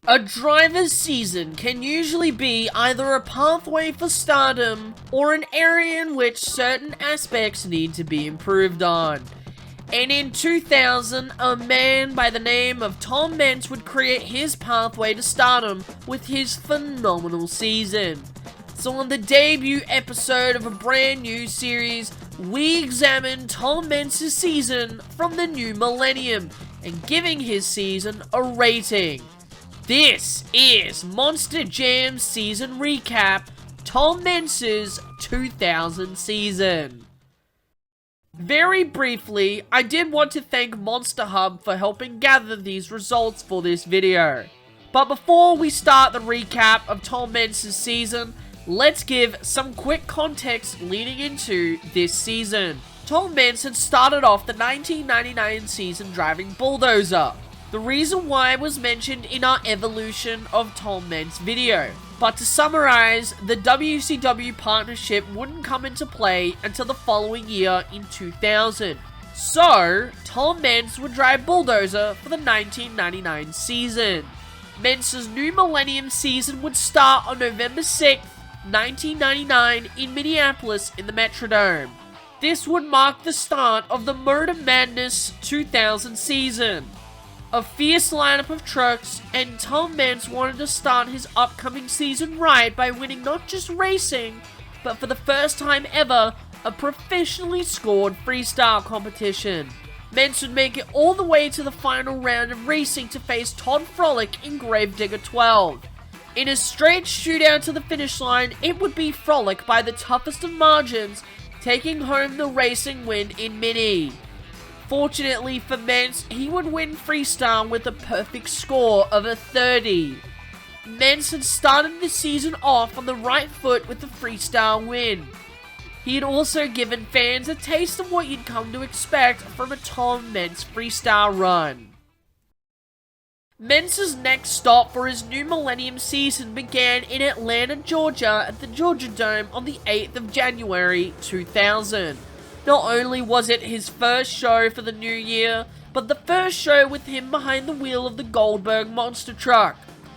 A driver's season can usually be either a pathway for stardom or an area in which certain aspects need to be improved on. And in 2000, a man by the name of Tom Meents would create his pathway to stardom with his phenomenal season. So on the debut episode of a brand new series, we examine Tom Meents' season from the new millennium and giving his season a rating. This is Monster Jam Season Recap, Tom Meents' 2000 season. Very briefly, I did want to thank Monster Hub for helping gather these results for this video. But before we start the recap of Tom Meents' season, let's give some quick context leading into this season. Tom Meents had started off the 1999 season driving Bulldozer. The reason why was mentioned in our Evolution of Tom Meents video. But to summarize, the WCW partnership wouldn't come into play until the following year in 2000. So, Tom Meents would drive Bulldozer for the 1999 season. Meents' new Millennium season would start on November 6th, 1999 in Minneapolis in the Metrodome. This would mark the start of the Motor Madness 2000 season. A fierce lineup of trucks, and Tom Meents wanted to start his upcoming season right by winning not just racing, but for the first time ever, a professionally scored freestyle competition. Meents would make it all the way to the final round of racing to face Todd Frolic in Gravedigger 12. In a straight shootout to the finish line, it would be Frolic by the toughest of margins, taking home the racing win in Mini. Fortunately for Meents, he would win freestyle with a perfect score of a 30. Meents had started the season off on the right foot with a freestyle win. He had also given fans a taste of what you'd come to expect from a Tom Meents freestyle run. Meents' next stop for his new Millennium season began in Atlanta, Georgia at the Georgia Dome on the 8th of January 2000. Not only was it his first show for the new year, but the first show with him behind the wheel of the Goldberg monster truck.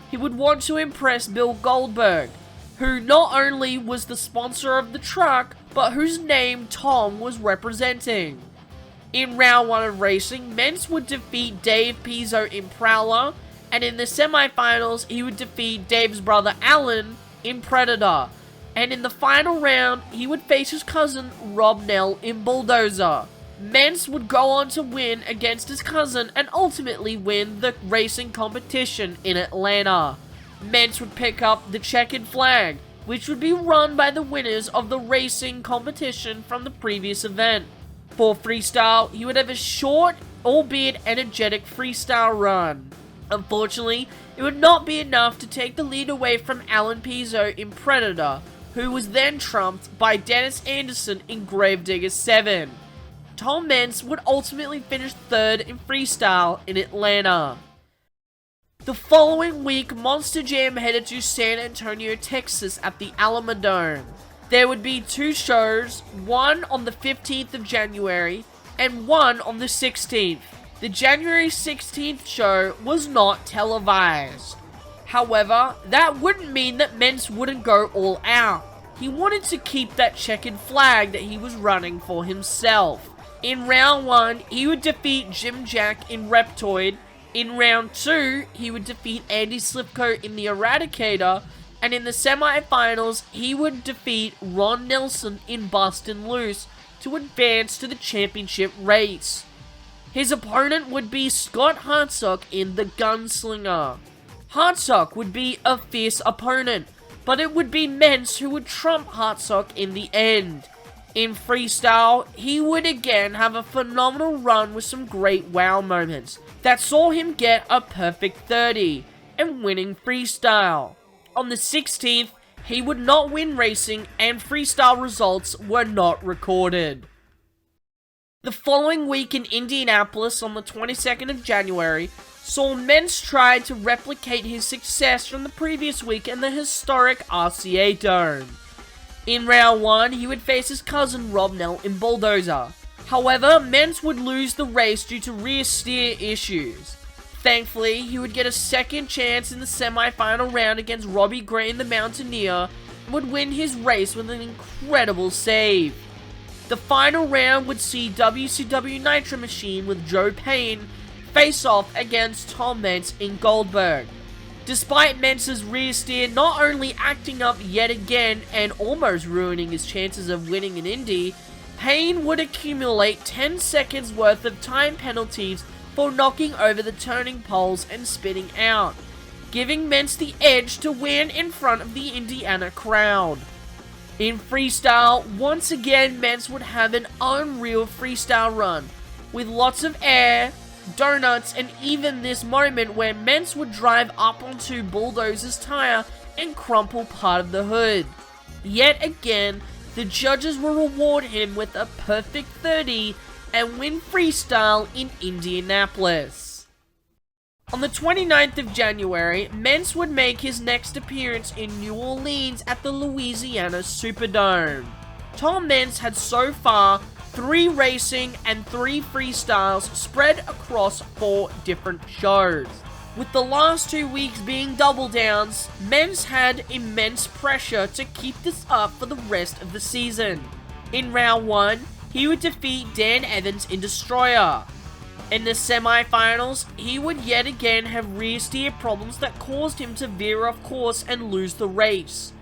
He would want to impress Bill Goldberg, who not only was the sponsor of the truck, but whose name Tom was representing. In round 1 of racing, Meents would defeat Dave Pizzo in Prowler, and in the semifinals, he would defeat Dave's brother Alan in Predator. And in the final round, he would face his cousin Rob Nell in Bulldozer. Meents would go on to win against his cousin and ultimately win the racing competition in Atlanta. Meents would pick up the checkered flag, which would be run by the winners of the racing competition from the previous event. For freestyle, he would have a short, albeit energetic freestyle run. Unfortunately, it would not be enough to take the lead away from Alan Pizzo in Predator, who was then trumped by Dennis Anderson in Gravedigger 7. Tom Meents would ultimately finish 3rd in freestyle in Atlanta. The following week, Monster Jam headed to San Antonio, Texas at the Alamodome. There would be 2 shows, one on the 15th of January and one on the 16th. The January 16th show was not televised. However, that wouldn't mean that Meents wouldn't go all out. He wanted to keep that checkered flag that he was running for himself. In round 1, he would defeat Jim Jack in Reptoid. In round 2, he would defeat Andy Slipko in the Eradicator. And in the semi-finals, he would defeat Ron Nelson in Bustin' Loose to advance to the championship race. His opponent would be Scott Hartsock in The Gunslinger. Hartsock would be a fierce opponent, but it would be Meents who would trump Hartsock in the end. In freestyle, he would again have a phenomenal run with some great wow moments that saw him get a perfect 30 and winning freestyle. On the 16th, he would not win racing and freestyle results were not recorded. The following week in Indianapolis on the 22nd of January, saw Meents try to replicate his success from the previous week in the historic RCA Dome. In round 1, he would face his cousin Rob Nell in Bulldozer. However, Meents would lose the race due to rear steer issues. Thankfully, he would get a second chance in the semi-final round against Robbie Green the Mountaineer and would win his race with an incredible save. The final round would see WCW Nitro Machine with Joe Payne face off against Tom Meents in Goldberg. Despite Meents' rear steer not only acting up yet again and almost ruining his chances of winning an Indy, Payne would accumulate 10 seconds worth of time penalties for knocking over the turning poles and spinning out, giving Meents the edge to win in front of the Indiana crowd. In freestyle, once again Meents would have an unreal freestyle run, with lots of air, donuts, and even this moment where Meents would drive up onto Bulldozer's tire and crumple part of the hood. Yet again, the judges will reward him with a perfect 30 and win freestyle in Indianapolis. On the 29th of January, Meents would make his next appearance in New Orleans at the Louisiana Superdome. Tom Meents had so far 3 racing and 3 freestyles spread across 4 different shows. With the last 2 weeks being double downs, Meents had immense pressure to keep this up for the rest of the season. In round 1, he would defeat Dan Evans in Destroyer. In the semi-finals, he would yet again have rear steer problems that caused him to veer off course and lose the race.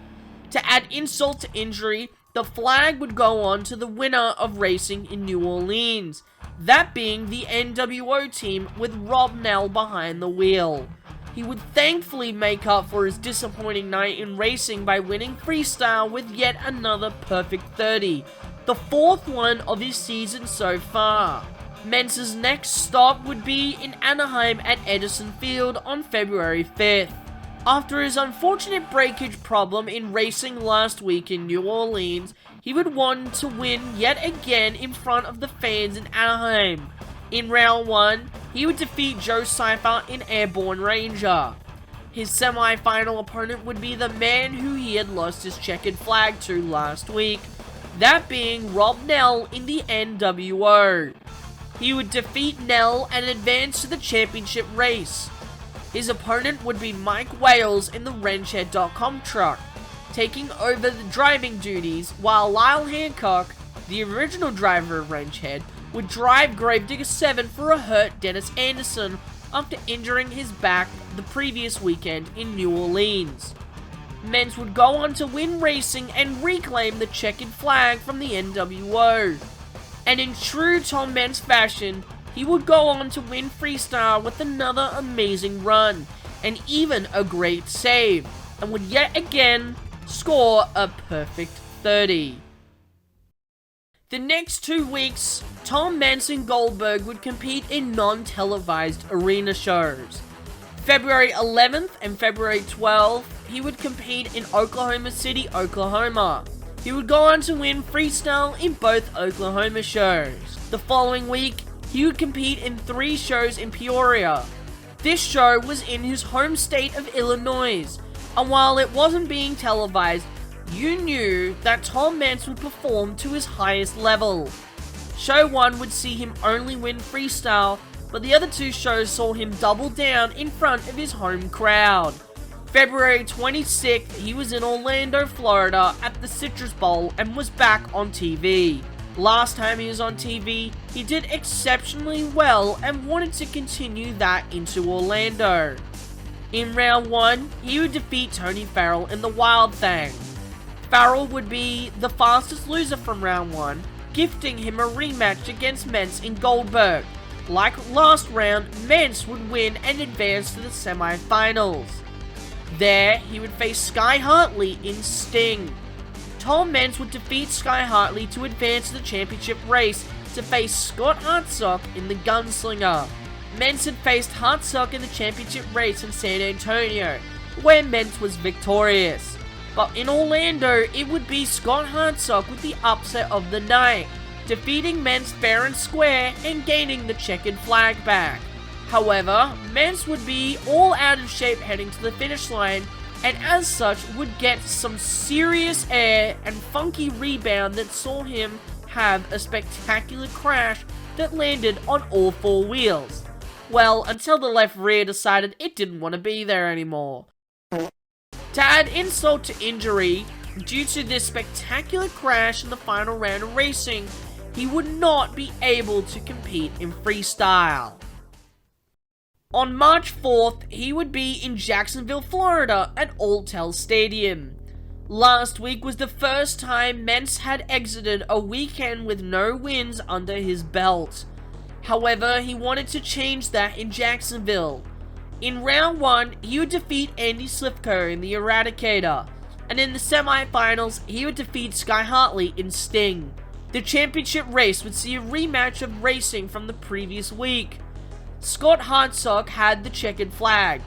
To add insult to injury, the flag would go on to the winner of racing in New Orleans, that being the NWO team with Rob Nell behind the wheel. He would thankfully make up for his disappointing night in racing by winning freestyle with yet another perfect 30, the 4th one of his season so far. Meents' next stop would be in Anaheim at Edison Field on February 5th. After his unfortunate breakage problem in racing last week in New Orleans, he would want to win yet again in front of the fans in Anaheim. In round 1, he would defeat Joe Cypher in Airborne Ranger. His semi-final opponent would be the man who he had lost his checkered flag to last week, that being Rob Nell in the NWO. He would defeat Nell and advance to the championship race. His opponent would be Mike Wales in the Wrenchhead.com truck, taking over the driving duties, while Lyle Hancock, the original driver of Wrenchhead, would drive Gravedigger 7 for a hurt Dennis Anderson after injuring his back the previous weekend in New Orleans. Meents would go on to win racing and reclaim the checkered flag from the NWO. And in true Tom Meents fashion, he would go on to win freestyle with another amazing run, and even a great save, and would yet again score a perfect 30. The next 2 weeks, Tom Meents and Goldberg would compete in non-televised arena shows. February 11th and February 12th, he would compete in Oklahoma City, Oklahoma. He would go on to win freestyle in both Oklahoma shows. The following week, he would compete in 3 shows in Peoria. This show was in his home state of Illinois, and while it wasn't being televised, you knew that Tom Meents would perform to his highest level. Show 1 would see him only win freestyle, but the other 2 shows saw him double down in front of his home crowd. February 26th, he was in Orlando, Florida at the Citrus Bowl and was back on TV. Last time he was on TV, he did exceptionally well and wanted to continue that into Orlando. In round 1, he would defeat Tony Farrell in the Wild Thing. Farrell would be the fastest loser from round 1, gifting him a rematch against Meents in Goldberg. Like last round, Meents would win and advance to the semi-finals. There, he would face Sky Hartley in Sting. Tom Meents would defeat Sky Hartley to advance to the championship race to face Scott Hartsock in the Gunslinger. Meents had faced Hartsock in the championship race in San Antonio, where Meents was victorious. But in Orlando, it would be Scott Hartsock with the upset of the night, defeating Meents fair and square and gaining the checkered flag back. However, Meents would be all out of shape heading to the finish line, and as such would get some serious air and funky rebound that saw him have a spectacular crash that landed on all 4 wheels. Well, until the left rear decided it didn't want to be there anymore. To add insult to injury, due to this spectacular crash in the final round of racing, he would not be able to compete in freestyle. On March 4th, he would be in Jacksonville, Florida at Orleans Stadium. Last week was the first time Meents had exited a weekend with no wins under his belt. However, he wanted to change that in Jacksonville. In round 1, he would defeat Andy Slifko in the Eradicator, and in the semi-finals, he would defeat Sky Hartley in Sting. The championship race would see a rematch of racing from the previous week. Scott Hartsock had the checkered flag,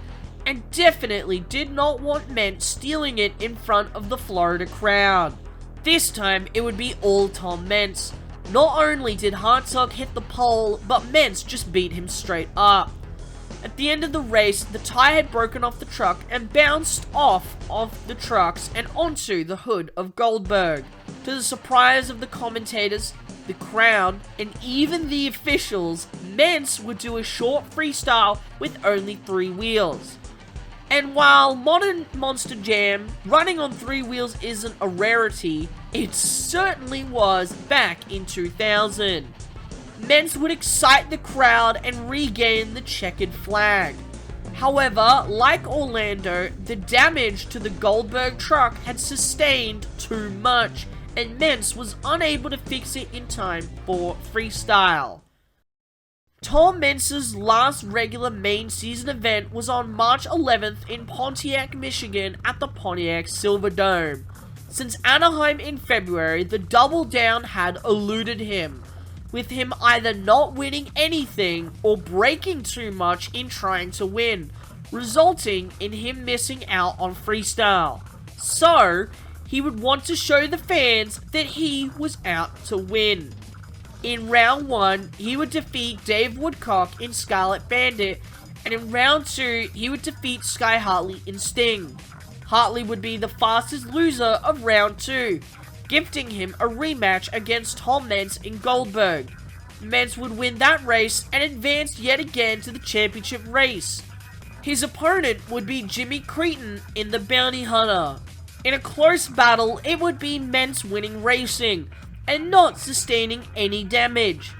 and definitely did not want Meents stealing it in front of the Florida crowd. This time, it would be all Tom Meents. Not only did Hartsock hit the pole, but Meents just beat him straight up. At the end of the race, the tire had broken off the truck and bounced off of the trucks and onto the hood of Goldberg. To the surprise of the commentators, the crowd, and even the officials, Meents would do a short freestyle with only 3 wheels. And while modern Monster Jam running on 3 wheels isn't a rarity, it certainly was back in 2000. Meents would excite the crowd and regain the checkered flag. However, like Orlando, the damage to the Goldberg truck had sustained too much, and Meents was unable to fix it in time for freestyle. Tom Meents' last regular main season event was on March 11th in Pontiac, Michigan at the Pontiac Silverdome. Since Anaheim in February, the Double Down had eluded him, with him either not winning anything or breaking too much in trying to win, resulting in him missing out on freestyle. So, he would want to show the fans that he was out to win. In round 1, he would defeat Dave Woodcock in Scarlet Bandit, and in round 2, he would defeat Sky Hartley in Sting. Hartley would be the fastest loser of round 2, gifting him a rematch against Tom Meents in Goldberg. Meents would win that race and advance yet again to the championship race. His opponent would be Jimmy Cretin in the Bounty Hunter. In a close battle, it would be Meents winning racing, and not sustaining any damage.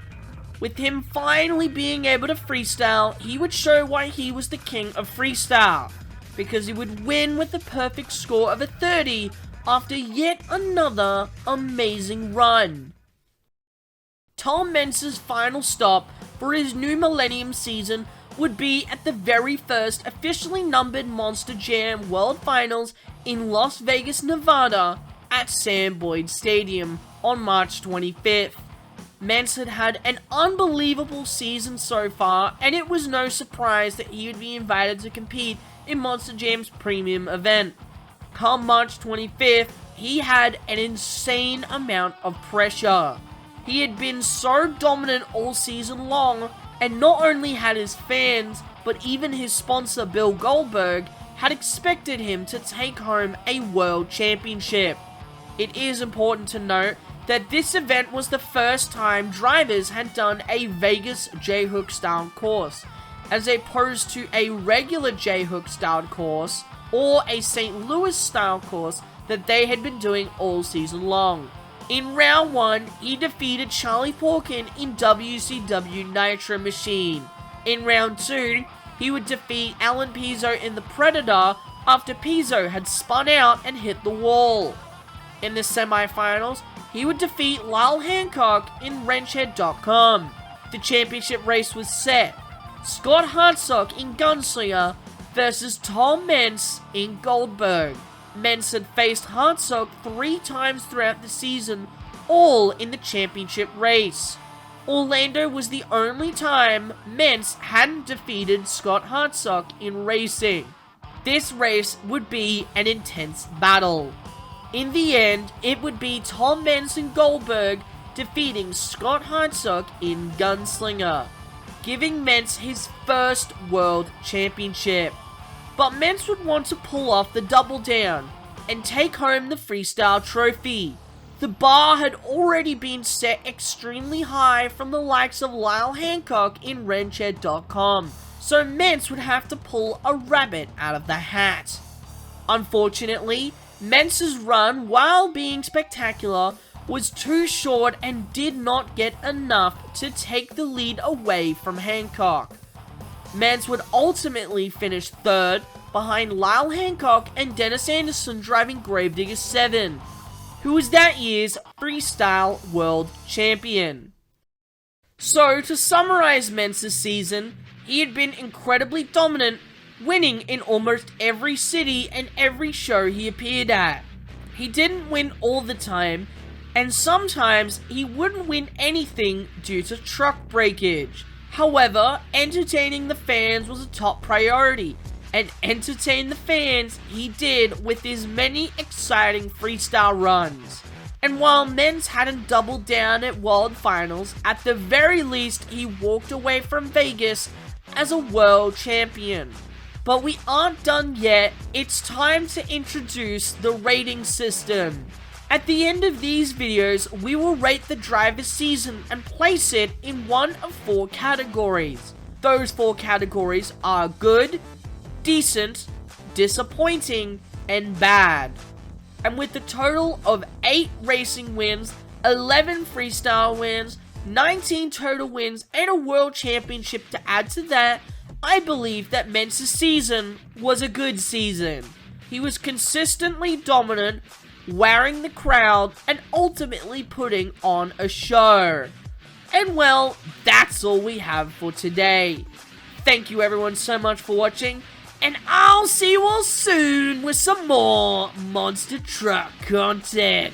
With him finally being able to freestyle, he would show why he was the king of freestyle, because he would win with a perfect score of a 30 after yet another amazing run. Tom Meents' final stop for his new Millennium season would be at the very first officially numbered Monster Jam World Finals in Las Vegas, Nevada at Sam Boyd Stadium on March 25th. Meents had had an unbelievable season so far, and it was no surprise that he would be invited to compete in Monster Jam's premium event. Come March 25th, he had an insane amount of pressure. He had been so dominant all season long, and not only had his fans, but even his sponsor Bill Goldberg had expected him to take home a world championship. It is important to note that this event was the first time drivers had done a Vegas J-Hook style course, as opposed to a regular J-Hook style course or a St. Louis style course that they had been doing all season long. In round 1, he defeated Charlie Porkin in WCW Nitro Machine. In round 2, he would defeat Alan Pizzo in the Predator after Pizzo had spun out and hit the wall. In the semi-finals, he would defeat Lyle Hancock in Wrenchhead.com. The championship race was set. Scott Hartsock in Gunslinger versus Tom Meents in Goldberg. Meents had faced Hartsock 3 times throughout the season, all in the championship race. Orlando was the only time Meents hadn't defeated Scott Hartsock in racing. This race would be an intense battle. In the end, it would be Tom Meents in Goldberg defeating Scott Hartsock in Gunslinger, giving Meents his first world championship. But Meents would want to pull off the double down and take home the freestyle trophy. The bar had already been set extremely high from the likes of Lyle Hancock in Wrenchhead.com, so Meents would have to pull a rabbit out of the hat. Unfortunately, Meents' run, while being spectacular, was too short and did not get enough to take the lead away from Hancock. Meents would ultimately finish third behind Lyle Hancock and Dennis Anderson driving Gravedigger 7, who was that year's freestyle world champion. So, to summarize Meents' season, he had been incredibly dominant, winning in almost every city and every show he appeared at. He didn't win all the time, and sometimes he wouldn't win anything due to truck breakage. However, entertaining the fans was a top priority, and entertain the fans he did with his many exciting freestyle runs. And while Meents hadn't doubled down at World Finals, at the very least he walked away from Vegas as a world champion. But we aren't done yet. It's time to introduce the rating system. At the end of these videos, we will rate the driver's season and place it in one of 4 categories. Those 4 categories are good, decent, disappointing, and bad. And with a total of 8 racing wins, 11 freestyle wins, 19 total wins, and a world championship to add to that, I believe that Meents' season was a good season. He was consistently dominant, wowing the crowd, and ultimately putting on a show. And well, that's all we have for today. Thank you everyone so much for watching, and I'll see you all soon with some more Monster Truck content.